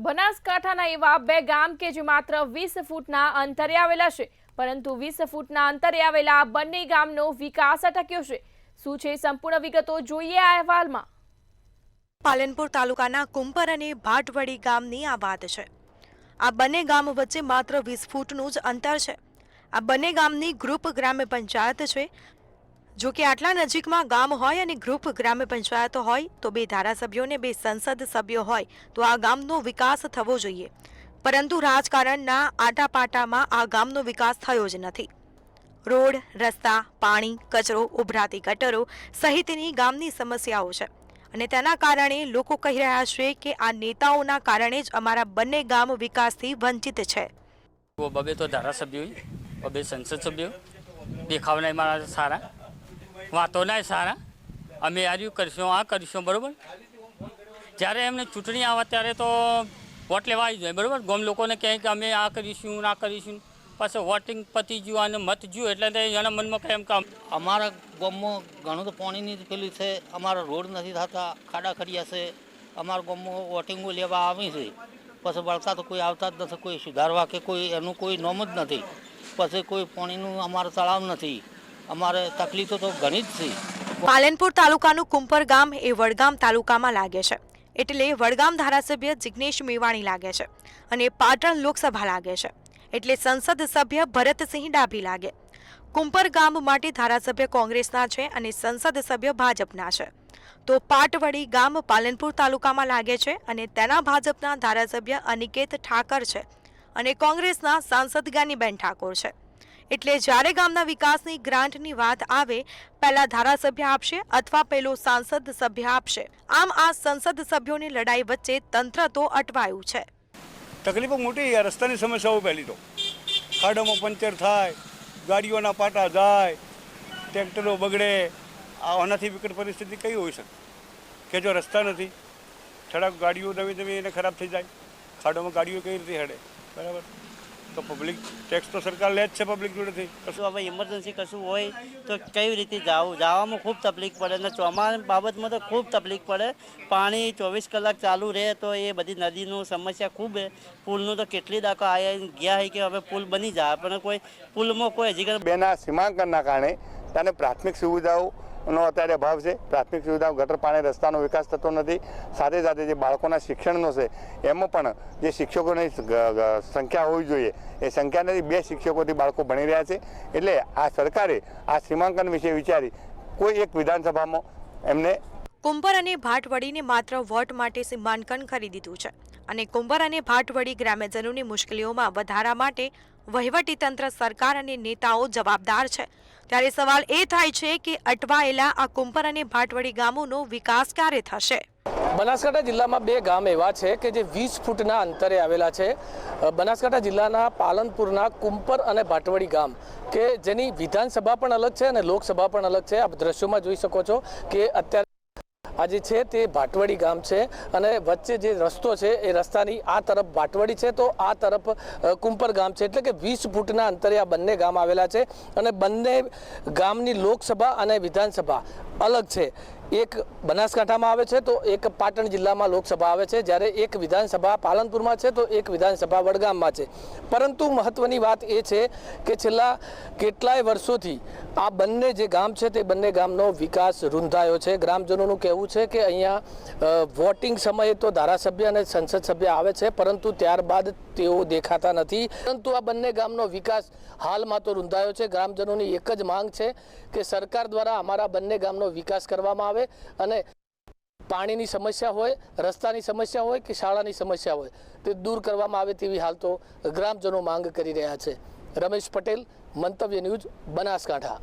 બનાસકાંઠાના એવા બે ગામ કે જે માત્ર 20 ફૂટના અંતરે આવેલા છે, પરંતુ 20 ફૂટના અંતરે આવેલા બંને ગામનો વિકાસ અટક્યો છે। શું છે સંપૂર્ણ વિગતો જોઈએ આ અહેવાલમાં। પાલનપુર તાલુકાના કુંપર અને ભાટવડી ગામની આ વાત છે। આ બંને ગામ વચ્ચે માત્ર 20 ફૂટનું જ અંતર છે। આ બંને ગામની ગ્રુપ ગ્રામ્ય પંચાયત છે। જો કે આટલા નજીકમાં ગામ હોય અને ગ્રુપ ગ્રામ્ય પંચાયત હોય તો બે ધારાસભ્યો ને બે સંસદ સભ્યો હોય તો આ ગામનો વિકાસ થવો જોઈએ, પરંતુ રાજકારણના આટાપાટામાં આ ગામનો વિકાસ થયો જ નથી। રોડ, રસ્તા, પાણી, કચરો, ઉભરાતી ગટરો સહિતની ગામની સમસ્યાઓ છે અને તેના કારણે લોકો કહી રહ્યા છે કે આ નેતાઓના કારણે જ અમારા બંને ગામ વિકાસથી વંચિત છે। બબે તો ધારાસભ્યો, બબે સંસદ સભ્યો દેખાવના મારા સારા, વાતોના સારા, અમે આર્યું કરશું, આ કરશું, બરાબર। જ્યારે એમને ચૂંટણી આવે ત્યારે તો વોટ લેવા આવી જાય, બરાબર। ગામ લોકોને કહે કે અમે આ કરીશું, આ કરીશું, પાછું વોટિંગ પતી ગયું અને મત જ્યું એટલે એના મનમાં કહે એમ કે અમારા ગામમાં ઘણું તો પાણીની પેલી છે, અમારા રોડ નથી થતા, ખાડા ખડિયા છે, અમારા ગામમાં વોટિંગો લેવા આવી છે, પછી વળતા તો કોઈ આવતા જ નથી, કોઈ સુધારવા કે કોઈ એનું કોઈ નોમ જ નથી, પછી કોઈ પાણીનું અમારે તળાવ નથી, અમારે તકલીફો તો ઘણી જ છે। પાલનપુર તાલુકાનું કુંપર ગામ એ વડગામ તાલુકામાં લાગે છે, એટલે વડગામ ધારાસભ્ય જિગ્નેશ મેવાણી લાગે છે અને પાટણ લોકસભા લાગે છે, એટલે સંસદ સભ્ય ભરતસિંહ ડાભી લાગે। કુંપર ગામ માટે ધારાસભ્ય કોંગ્રેસના છે અને સંસદ સભ્ય ભાજપના છે, તો પાટવડી ગામ પાલનપુર તાલુકામાં લાગે છે અને તેના ભાજપના ધારાસભ્ય અનિકેત ઠાકર છે અને કોંગ્રેસના સાંસદ જ્ઞાનીબેન ઠાકોર છે। એટલે જ્યારે ગામના વિકાસની ગ્રાન્ટની વાત આવે, પહેલા ધારાસભ્ય આપશે અથવા પેલો સાંસદ સભ્ય આપશે। આમ આ સંસદ સભ્યોની લડાઈ વચ્ચે તંત્ર તો અટવાયું છે। તકલીફો મોટી, રસ્તાની સમસ્યાઓ પહેલી તો ખાડોમાં પંચર થાય, ગાડીઓના પાટા જાય, ટ્રેક્ટરો બગડે, આનાથી વિકટ પરિસ્થિતિ કઈ હોઈ શકે કે જો રસ્તા નથી, થોડાક ગાડીઓ નવી નવી એને ખરાબ થઈ જાય, ખાડોમાં ગાડીઓ કઈ રીતે હેડે, બરાબર। તો પબ્લિક ટેક્સ તો સરકાર લે જ છે પબ્લિક જોડેથી। કશું હવે ઇમરજન્સી કશું હોય તો કઈ રીતે જવામાં ખૂબ તકલીફ પડે અને ચોમાસા બાબતમાં તો ખૂબ તકલીફ પડે। પાણી 24 કલાક ચાલુ રહે તો એ બધી નદીનું સમસ્યા ખૂબ છે। પુલનું તો કેટલી દાખલા આવ્યા ગયા હોય કે હવે પુલ બની જાય, પણ કોઈ પુલમાં કોઈ હજી બેના સીમાંકનના કારણે તેને પ્રાથમિક સુવિધાઓ નો અત્યારે અભાવ છે। પ્રાથમિક સુવિધાઓ, ગટર, પાણી, રસ્તાનો વિકાસ થતો નથી। સાથે સાથે જે બાળકોના શિક્ષણનો છે એમાં પણ જે શિક્ષકોની સંખ્યા હોવી જોઈએ એ સંખ્યા નથી, 2 શિક્ષકોથી બાળકો ભણી રહ્યા છે। એટલે આ સરકારે આ સીમાંકન વિશે વિચારી કોઈ એક વિધાનસભામાં એમને કુંપર અને ભાટવડીને માત્ર વોટ માટે સીમાંકન કરી દીધું છે અને કુંપર અને ભાટવડી ગ્રામ્યજનોની મુશ્કેલીઓમાં વધારા માટે વહીવટીતંત્ર, સરકાર અને નેતાઓ જવાબદાર છે। ત્યારે સવાલ એ થાય છે કે અટવાયેલા આ કુંપર અને ભાટવડી ગામોનો વિકાસ ક્યારે થશે? બનાસકાંઠા જિલ્લામાં 2 ગામ એવા છે કે જે 20 ફૂટના અંતરે આવેલા છે। બનાસકાંઠા જિલ્લાના પાલનપુરના કુંપર અને ભાટવડી ગામ કે જેની વિધાનસભા પણ અલગ છે અને લોકસભા પણ અલગ છે। આપ દ્રશ્યોમાં જોઈ શકો છો કે અત્યારે આજે છે તે ભાટવડી ગામ છે અને વચ્ચે જે રસ્તો છે એ રસ્તાની આ તરફ ભાટવડી છે તો આ તરફ કુંપર ગામ છે, એટલે કે 20 ફૂટના અંતરે આ બંને ગામ આવેલા છે અને બંને ગામની લોકસભા અને વિધાનસભા અલગ છે। એક બનાસકાંઠામાં આવે છે તો એક પાટણ જિલ્લામાં લોકસભા આવે છે, જ્યારે એક વિધાનસભા પાલનપુરમાં છે તો એક વિધાનસભા વડગામમાં છે। પરંતુ મહત્વની વાત એ છે કે છેલ્લા કેટલાય વર્ષોથી આ બંને જે ગામ છે તે બંને ગામનો વિકાસ રૂંધાયો છે। ગ્રામજનોનું કહેવું છે કે અહીંયા વોટિંગ સમયે તો ધારાસભ્ય અને સંસદ સભ્ય આવે છે, પરંતુ ત્યારબાદ તેઓ દેખાતા નથી। પરંતુ આ બંને ગામનો વિકાસ હાલમાં તો રૂંધાયો છે। ગ્રામજનોની એક જ માંગ છે કે સરકાર દ્વારા અમારા બંને ગામનો વિકાસ કરવામાં આવે અને પાણીની સમસ્યા હોય, રસ્તાની સમસ્યા હોય કે શાળાની સમસ્યા હોય તે દૂર કરવામાં આવે તેવી હાલ તો ગ્રામજનો માંગ કરી રહ્યા છે। રમેશ પટેલ, મંતવ્ય ન્યૂઝ, બનાસકાંઠા।